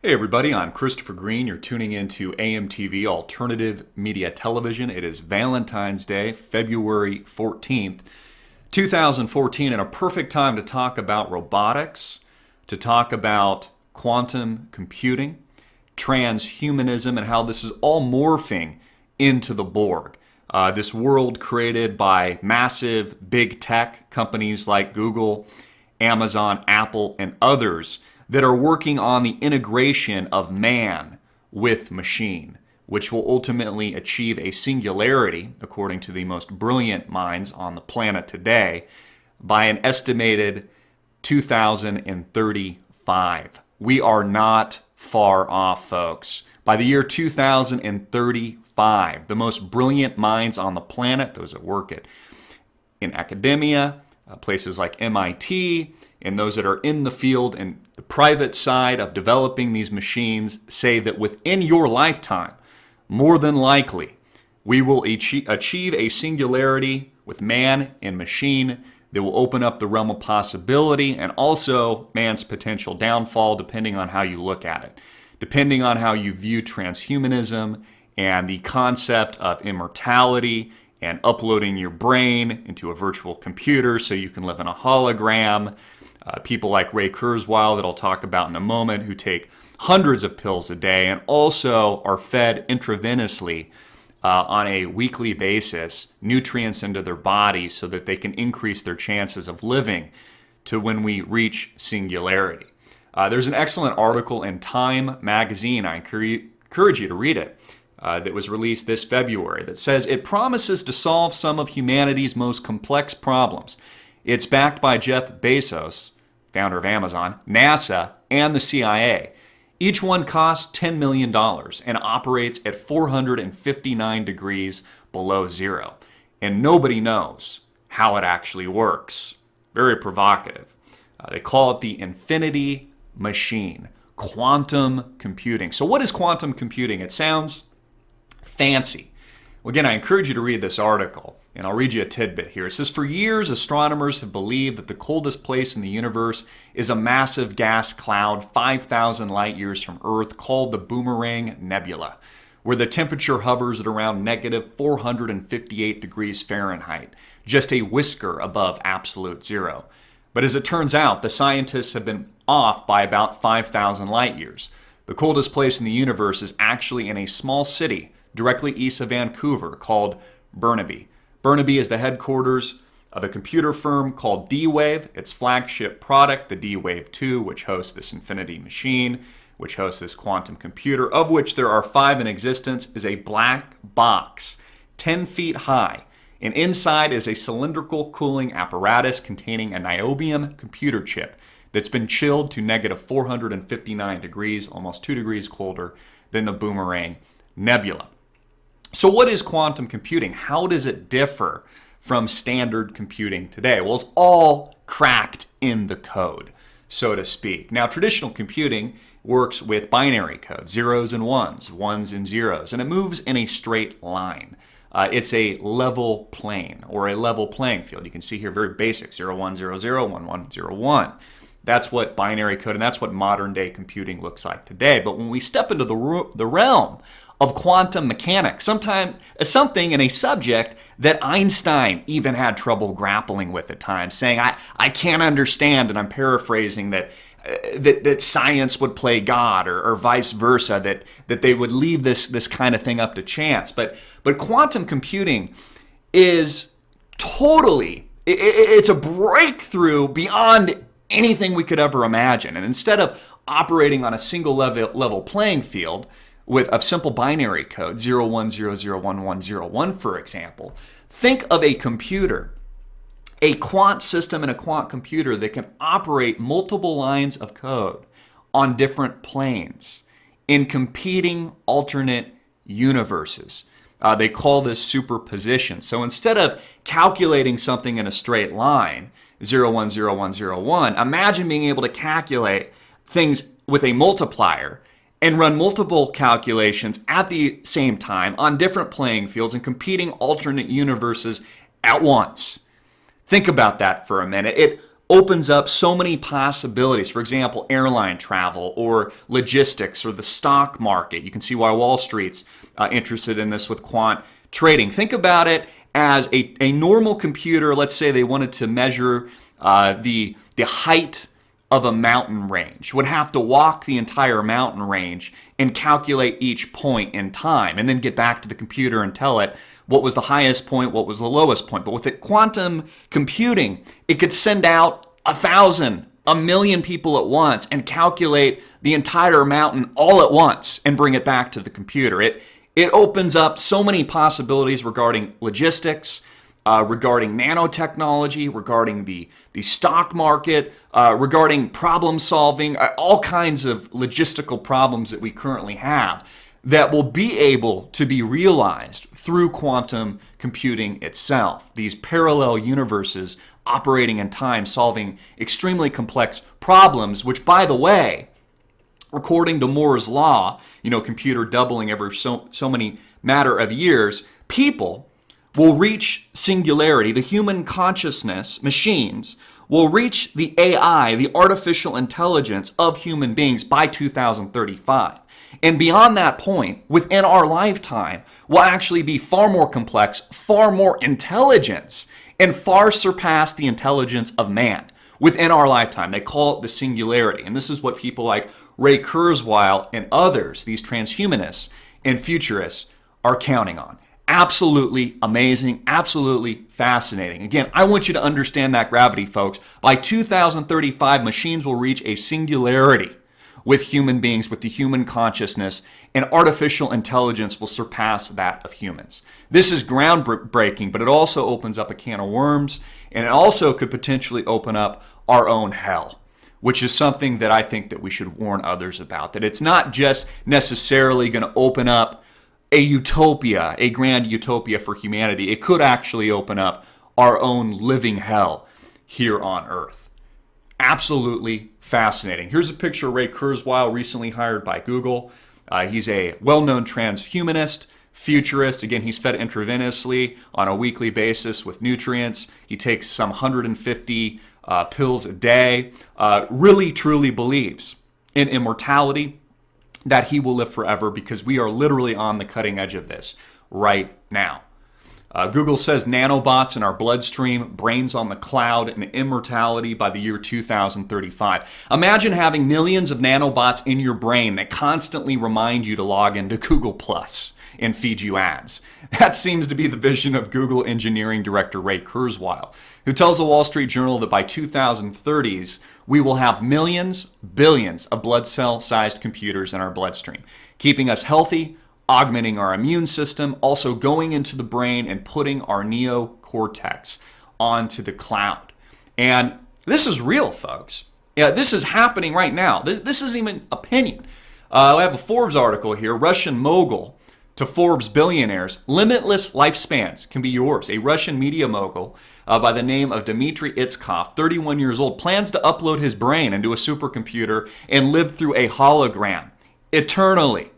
Hey everybody, I'm Christopher Green. You're tuning into AMTV Alternative Media Television. It is Valentine's Day, February 14th, 2014, and a perfect time to talk about robotics, to talk about quantum computing, transhumanism, and how this is all morphing into the Borg. This world created by massive big tech companies like Google, Amazon, Apple, and others that are working on the integration of man with machine, which will ultimately achieve a singularity, according to the most brilliant minds on the planet today, by an estimated 2035. We are not far off, folks. By the year 2035, the most brilliant minds on the planet, those that work in academia, places like MIT, and those that are in the field and the private side of developing these machines say that within your lifetime, more than likely, we will achieve a singularity with man and machine that will open up the realm of possibility and also man's potential downfall, depending on how you look at it, depending on how you view transhumanism and the concept of immortality and uploading your brain into a virtual computer so you can live in a hologram. People like Ray Kurzweil, that I'll talk about in a moment, who take hundreds of pills a day and also are fed intravenously on a weekly basis nutrients into their body so that they can increase their chances of living to when we reach singularity. There's an excellent article in Time magazine. I encourage you to read it. That was released this February that says it promises to solve some of humanity's most complex problems. It's backed by Jeff Bezos, founder of Amazon, NASA, and the CIA. Each one costs $10 million and operates at 459 degrees below zero. And nobody knows how it actually works. Very provocative. They call it the infinity machine, quantum computing. So what is quantum computing? It sounds fancy. Well, again, I encourage you to read this article, and I'll read you a tidbit here. It says, for years, astronomers have believed that the coldest place in the universe is a massive gas cloud 5,000 light years from Earth called the Boomerang Nebula, where the temperature hovers at around negative 458 degrees Fahrenheit, just a whisker above absolute zero. But as it turns out, the scientists have been off by about 5,000 light years. The coldest place in the universe is actually in a small city directly east of Vancouver called Burnaby. Burnaby is the headquarters of a computer firm called D-Wave. Its flagship product, the D-Wave 2, which hosts this infinity machine, which hosts this quantum computer, of which there are 5 in existence, is a black box 10 feet high. And inside is a cylindrical cooling apparatus containing a niobium computer chip that's been chilled to negative 459 degrees, almost 2 degrees colder than the Boomerang Nebula. So what is quantum computing? How does it differ from standard computing today? Well, it's all cracked in the code, so to speak. Now, traditional computing works with binary code, zeros and ones, ones and zeros, and it moves in a straight line. It's a level plane or a level playing field. You can see here very basic, 0100, 1101. That's what binary code and that's what modern day computing looks like today. But when we step into the realm of quantum mechanics, something in a subject that Einstein even had trouble grappling with at times, saying, I can't understand, and I'm paraphrasing, that science would play God or vice versa, that they would leave this kind of thing up to chance. But quantum computing is totally, it's a breakthrough beyond anything we could ever imagine. And instead of operating on a single level playing field of simple binary code, 01001101, for example, think of a computer, a quant system and a quant computer that can operate multiple lines of code on different planes in competing alternate universes. They call this superposition. So instead of calculating something in a straight line, 010101, imagine being able to calculate things with a multiplier and run multiple calculations at the same time on different playing fields and competing alternate universes at once. Think about that for a minute. It opens up so many possibilities. For example, airline travel or logistics or the stock market. You can see why Wall Street's interested in this with quant trading. Think about it as a normal computer. Let's say they wanted to measure the height of a mountain range, would have to walk the entire mountain range and calculate each point in time and then get back to the computer and tell it what was the highest point, what was the lowest point. But with it, quantum computing, it could send out 1,000, 1,000,000 people at once and calculate the entire mountain all at once and bring it back to the computer. It opens up so many possibilities regarding logistics, regarding nanotechnology, regarding the stock market, regarding problem solving, all kinds of logistical problems that we currently have that will be able to be realized through quantum computing itself. These parallel universes operating in time, solving extremely complex problems, which, by the way, according to Moore's law, computer doubling every so many matter of years, people will reach singularity, the human consciousness, machines, will reach the AI, the artificial intelligence of human beings by 2035. And beyond that point, within our lifetime, will actually be far more complex, far more intelligence, and far surpass the intelligence of man within our lifetime. They call it the singularity. And this is what people like Ray Kurzweil and others, these transhumanists and futurists, are counting on. Absolutely amazing, absolutely fascinating. Again, I want you to understand that gravity, folks. By 2035, machines will reach a singularity with human beings, with the human consciousness, and artificial intelligence will surpass that of humans. This is groundbreaking, but it also opens up a can of worms, and it also could potentially open up our own hell, which is something that I think that we should warn others about, that it's not just necessarily going to open up a utopia, a grand utopia for humanity. It could actually open up our own living hell here on Earth. Absolutely fascinating. Here's a picture of Ray Kurzweil, recently hired by Google. He's a well-known transhumanist, futurist. Again, he's fed intravenously on a weekly basis with nutrients. He takes some 150 pills a day. Really, truly believes in immortality, that he will live forever, because we are literally on the cutting edge of this right now. Google says nanobots in our bloodstream, brains on the cloud, and immortality by the year 2035. Imagine having millions of nanobots in your brain that constantly remind you to log into Google Plus and feed you ads. That seems to be the vision of Google engineering director Ray Kurzweil, who tells the Wall Street Journal that by 2030s, we will have millions, billions of blood cell-sized computers in our bloodstream, keeping us healthy, augmenting our immune system, also going into the brain and putting our neocortex onto the cloud. And this is real, folks. Yeah, this is happening right now. This isn't even opinion. I have a Forbes article here. Russian mogul to Forbes billionaires. Limitless lifespans can be yours. A Russian media mogul by the name of Dmitry Itskov, 31 years old, plans to upload his brain into a supercomputer and live through a hologram eternally,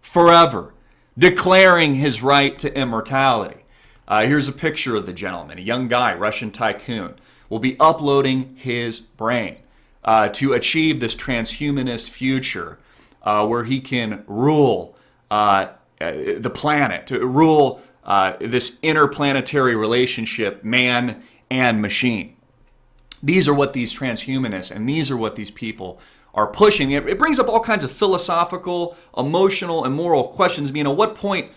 forever, declaring his right to immortality. Here's a picture of the gentleman, a young guy, Russian tycoon, will be uploading his brain to achieve this transhumanist future where he can rule the planet, to rule this interplanetary relationship, man and machine. These are what these transhumanists and these are what these people are pushing. It brings up all kinds of philosophical, emotional, and moral questions. At what point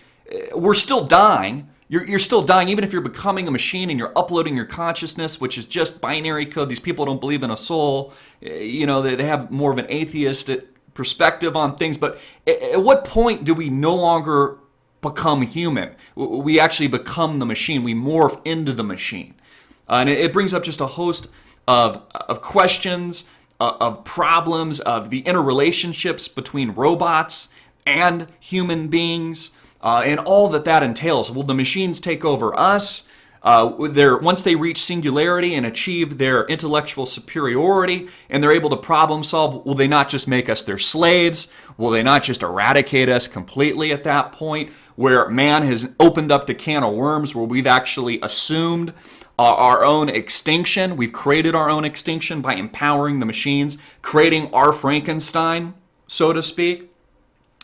we're still dying. You're still dying, even if you're becoming a machine and you're uploading your consciousness, which is just binary code. These people don't believe in a soul. They have more of an atheistic perspective on things. But at what point do we no longer become human? We actually become the machine. We morph into the machine. And it brings up just a host of questions, of problems, of the interrelationships between robots and human beings, and all that entails. Will the machines take over us? Once they reach singularity and achieve their intellectual superiority and they're able to problem solve, will they not just make us their slaves? Will they not just eradicate us completely at that point, where man has opened up the can of worms, where we've actually assumed our own extinction? We've created our own extinction by empowering the machines, creating our Frankenstein, so to speak.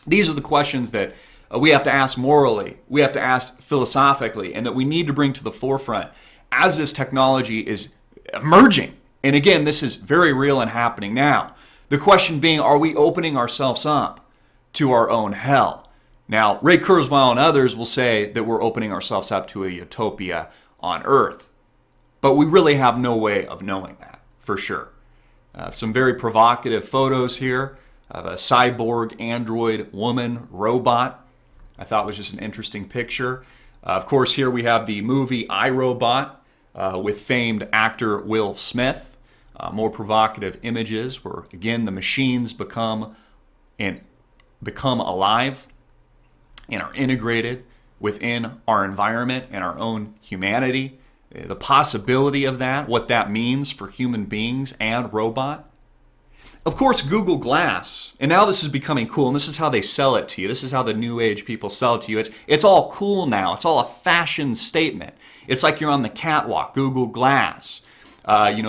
These are the questions that we have to ask morally, we have to ask philosophically, and that we need to bring to the forefront as this technology is emerging. And again, this is very real and happening now. The question being, are we opening ourselves up to our own hell? Now, Ray Kurzweil and others will say that we're opening ourselves up to a utopia on Earth. But we really have no way of knowing that, for sure. Some very provocative photos here of a cyborg android woman robot. I thought was just an interesting picture. Of course, here we have the movie I, Robot with famed actor Will Smith. More provocative images where, again, the machines become alive and are integrated within our environment and our own humanity. The possibility of that, what that means for human beings and robot. Of course, Google Glass, and now this is becoming cool, and this is how they sell it to you. This is how the new age people sell it to you. It's all cool now. It's all a fashion statement. It's like you're on the catwalk, Google Glass.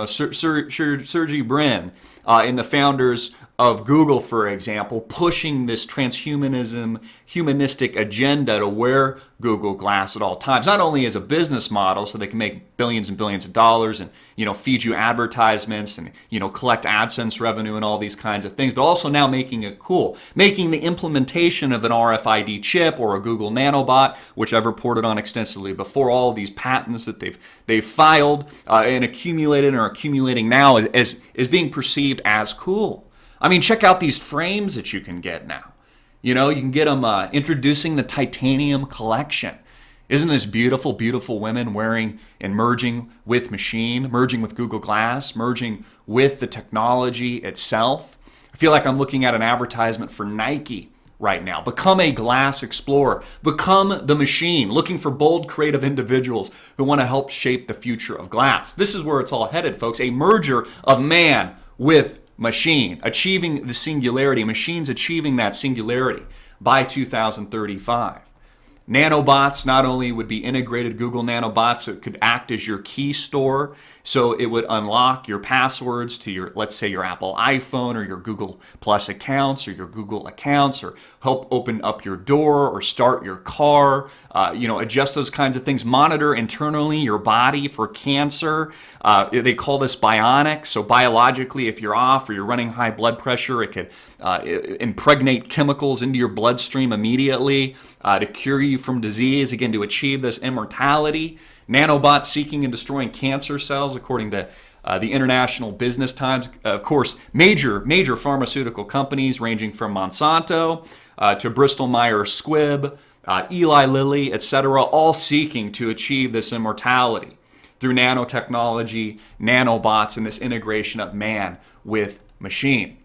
Sergey Brin and the founders of Google, for example, pushing this transhumanism, humanistic agenda to wear Google Glass at all times, not only as a business model so they can make billions and billions of dollars and, feed you advertisements and, collect AdSense revenue and all these kinds of things, but also now making it cool, making the implementation of an RFID chip or a Google nanobot, which I've reported on extensively before, all of these patents that they've filed and accumulated and are accumulating now is being perceived as cool. I mean, check out these frames that you can get now. You can get them introducing the titanium collection. Isn't this beautiful, beautiful women wearing and merging with machine, merging with Google Glass, merging with the technology itself? I feel like I'm looking at an advertisement for Nike right now. Become a glass explorer. Become the machine, looking for bold, creative individuals who want to help shape the future of glass. This is where it's all headed, folks. A merger of man with machine, achieving the singularity, machines achieving that singularity by 2035. Nanobots not only would be integrated Google nanobots, so it could act as your key store, so it would unlock your passwords to your, let's say, your Apple iPhone or your Google Plus accounts or your Google accounts, or help open up your door or start your car, adjust those kinds of things, monitor internally your body for cancer. They call this bionics, so biologically, if you're off or you're running high blood pressure, it could impregnate chemicals into your bloodstream immediately to cure you from disease, again, to achieve this immortality. Nanobots seeking and destroying cancer cells, according to the International Business Times. Of course, major pharmaceutical companies ranging from Monsanto to Bristol Myers Squibb, Eli Lilly, etc., all seeking to achieve this immortality through nanotechnology, nanobots, and this integration of man with machine.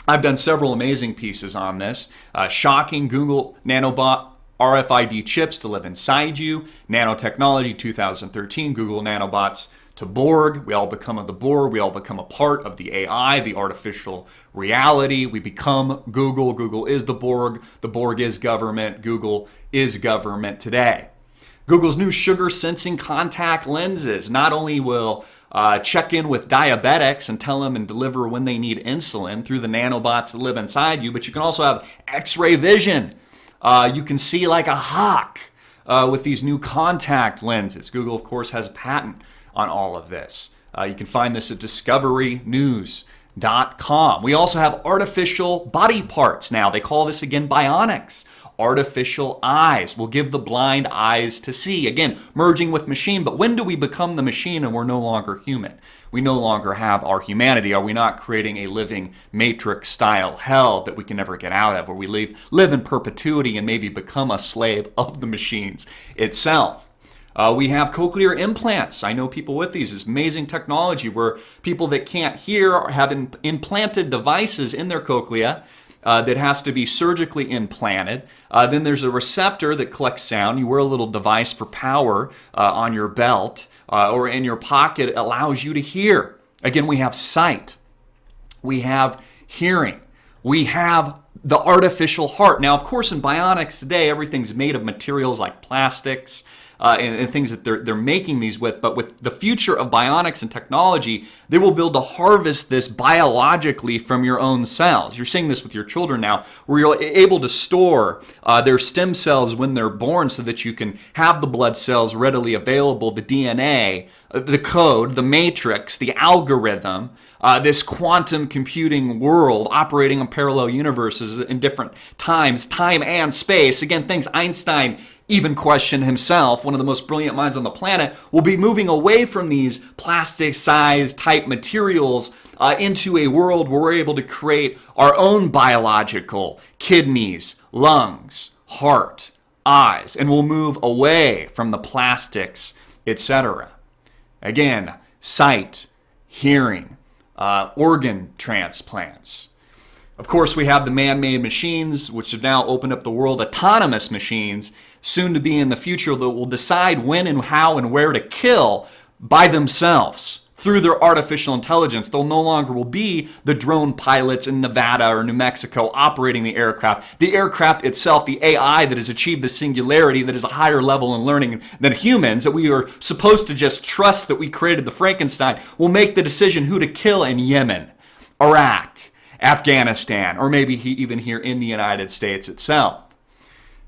I've done several amazing pieces on this. Shocking Google nanobot RFID chips to live inside you. Nanotechnology 2013, Google nanobots to Borg. We all become the Borg. We all become a part of the AI, the artificial reality. We become Google. Google is the Borg. The Borg is government. Google is government today. Google's new sugar sensing contact lenses not only will check in with diabetics and tell them and deliver when they need insulin through the nanobots that live inside you, but you can also have X-ray vision. You can see like a hawk with these new contact lenses. Google, of course, has a patent on all of this. You can find this at discoverynews.com. We also have artificial body parts now. They call this, again, bionics. Artificial eyes will give the blind eyes to see. Again, merging with machine. But when do we become the machine and we're no longer human? We no longer have our humanity. Are we not creating a living Matrix-style hell that we can never get out of, where we live in perpetuity and maybe become a slave of the machines itself? We have cochlear implants. I know people with these. It's amazing technology where people that can't hear have implanted devices in their cochlea that has to be surgically implanted. Then there's a receptor that collects sound. You wear a little device for power on your belt or in your pocket. It allows you to hear. Again, we have sight. We have hearing. We have the artificial heart. Now, of course, in bionics today, everything's made of materials like plastics and things that they're making these with. But with the future of bionics and technology, they will be able to harvest this biologically from your own cells. You're seeing this with your children now, where you're able to store their stem cells when they're born so that you can have the blood cells readily available, the DNA, the code, the matrix, the algorithm, this quantum computing world operating in parallel universes in different times, time and space. Again, things Einstein even questioned himself, one of the most brilliant minds on the planet, will be moving away from these plastic-sized type materials into a world where we're able to create our own biological kidneys, lungs, heart, eyes, and we'll move away from the plastics, etc. Again, sight, hearing, organ transplants. Of course, we have the man-made machines, which have now opened up the world, autonomous machines, soon to be in the future, that will decide when and how and where to kill by themselves through their artificial intelligence. They'll no longer will be the drone pilots in Nevada or New Mexico operating the aircraft. The aircraft itself, the AI that has achieved the singularity, that is a higher level in learning than humans, that we are supposed to just trust that we created the Frankenstein, will make the decision who to kill in Yemen, Iraq, Afghanistan, or maybe even here in the United States itself.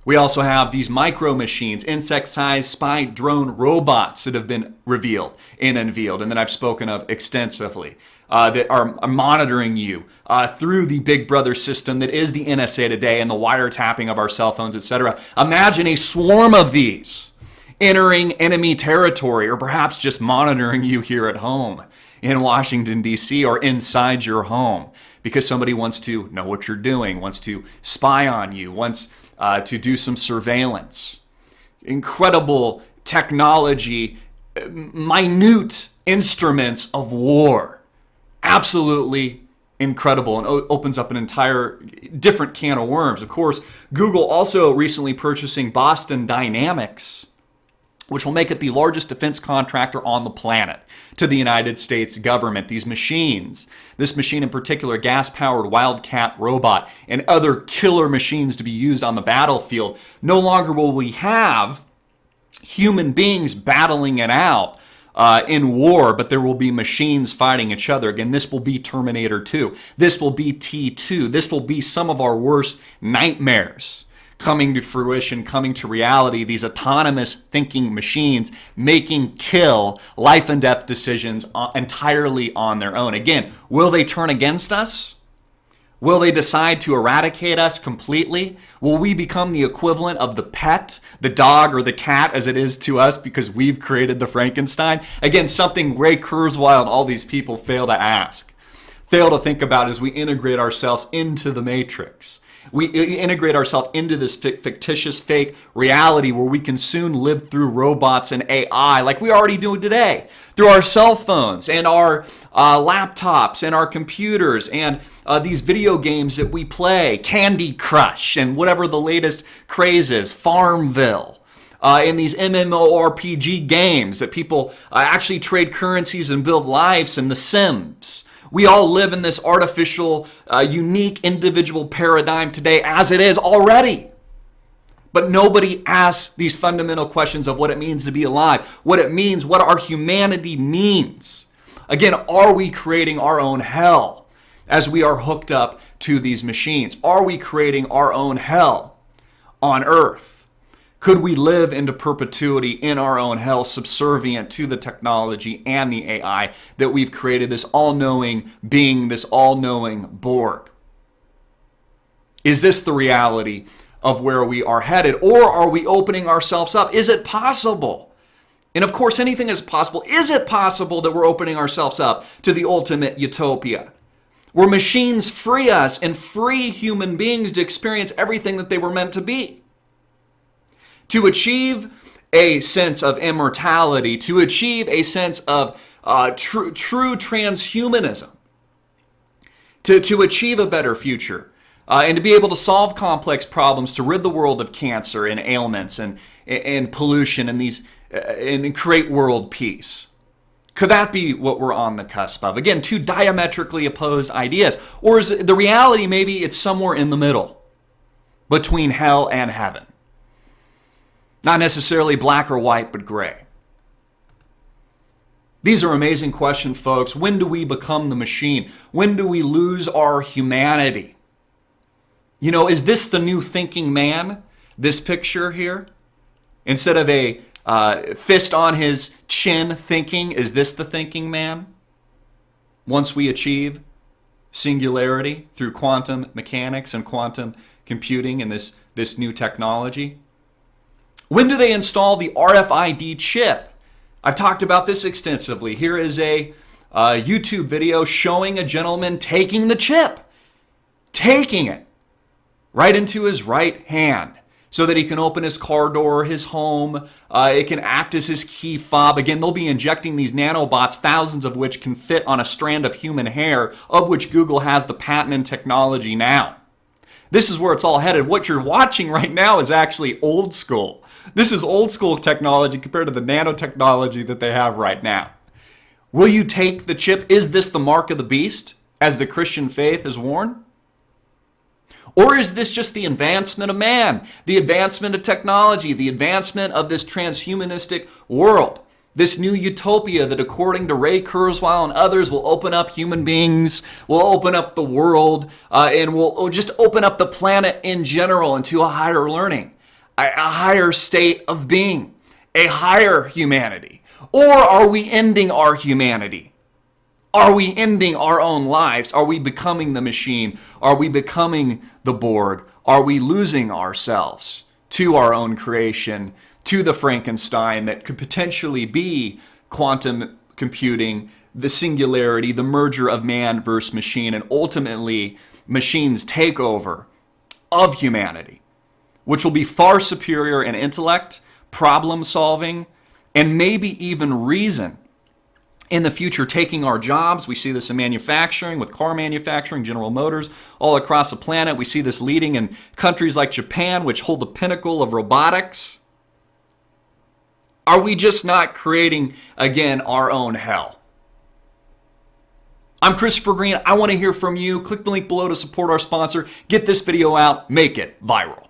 We also have these micro machines, insect-sized spy drone robots that have been revealed and unveiled, and that I've spoken of extensively, that are monitoring you through the Big Brother system that is the NSA today and the wiretapping of our cell phones, etc. Imagine a swarm of these entering enemy territory, or perhaps just monitoring you here at home in Washington, D.C., or inside your home, because somebody wants to know what you're doing, wants to spy on you, wants to do some surveillance. Incredible technology, minute instruments of war. Absolutely incredible, and opens up an entire different can of worms. Of course, Google also recently purchasing Boston Dynamics, which will make it the largest defense contractor on the planet to the United States government. These machines, this machine in particular, gas-powered Wildcat robot, and other killer machines to be used on the battlefield, no longer will we have human beings battling it out in war, but there will be machines fighting each other. Again, this will be Terminator 2. This will be T2. This will be some of our worst nightmares coming to fruition, coming to reality, these autonomous thinking machines making kill, life and death decisions entirely on their own. Again, will they turn against us? Will they decide to eradicate us completely? Will we become the equivalent of the pet, the dog or the cat as it is to us because we've created the Frankenstein? Again, something Ray Kurzweil and all these people fail to ask, fail to think about as we integrate ourselves into the Matrix. We integrate ourselves into this fictitious, fake reality where we can soon live through robots and AI like we already do today, through our cell phones and our laptops and our computers and these video games that we play, Candy Crush and whatever the latest craze is, Farmville. In these MMORPG games that people actually trade currencies and build lives in, The Sims. We all live in this artificial, unique individual paradigm today as it is already. But nobody asks these fundamental questions of what it means to be alive, what it means, what our humanity means. Again, are we creating our own hell as we are hooked up to these machines? Are we creating our own hell on earth? Could we live into perpetuity in our own hell, subservient to the technology and the AI that we've created, this all-knowing being, this all-knowing Borg? Is this the reality of where we are headed, or are we opening ourselves up? Is it possible? And of course, anything is possible. Is it possible that we're opening ourselves up to the ultimate utopia, where machines free us and free human beings to experience everything that they were meant to be? To achieve a sense of immortality, to achieve a sense of true transhumanism, to achieve a better future and to be able to solve complex problems, to rid the world of cancer and ailments and pollution and and create world peace. Could that be what we're on the cusp of? Again, two diametrically opposed ideas. Or is the reality maybe it's somewhere in the middle between hell and heaven? Not necessarily black or white, but gray. These are amazing questions, folks. When do we become the machine? When do we lose our humanity? You know, is this the new thinking man? This picture here? Instead of a fist on his chin thinking, is this the thinking man? Once we achieve singularity through quantum mechanics and quantum computing and this new technology? When do they install the RFID chip? I've talked about this extensively. Here is a YouTube video showing a gentleman taking the chip, taking it right into his right hand so that he can open his car door, his home. It can act as his key fob. Again, they'll be injecting these nanobots, thousands of which can fit on a strand of human hair, of which Google has the patent and technology now. This is where it's all headed. What you're watching right now is actually old school. This is old school technology compared to the nanotechnology that they have right now. Will you take the chip? Is this the mark of the beast, as the Christian faith has warned? Or is this just the advancement of man, the advancement of technology, the advancement of this transhumanistic world, this new utopia that, according to Ray Kurzweil and others, will open up human beings, will open up the world, and will just open up the planet in general into a higher learning, a higher state of being, a higher humanity? Or are we ending our humanity? Are we ending our own lives? Are we becoming the machine? Are we becoming the Borg? Are we losing ourselves to our own creation, to the Frankenstein that could potentially be quantum computing, the singularity, the merger of man versus machine, and ultimately machine's takeover of humanity, which will be far superior in intellect, problem solving, and maybe even reason in the future, taking our jobs. We see this in manufacturing, with car manufacturing, General Motors, all across the planet. We see this leading in countries like Japan, which hold the pinnacle of robotics. Are we just not creating, again, our own hell? I'm Christopher Green. I want to hear from you. Click the link below to support our sponsor. Get this video out. Make it viral.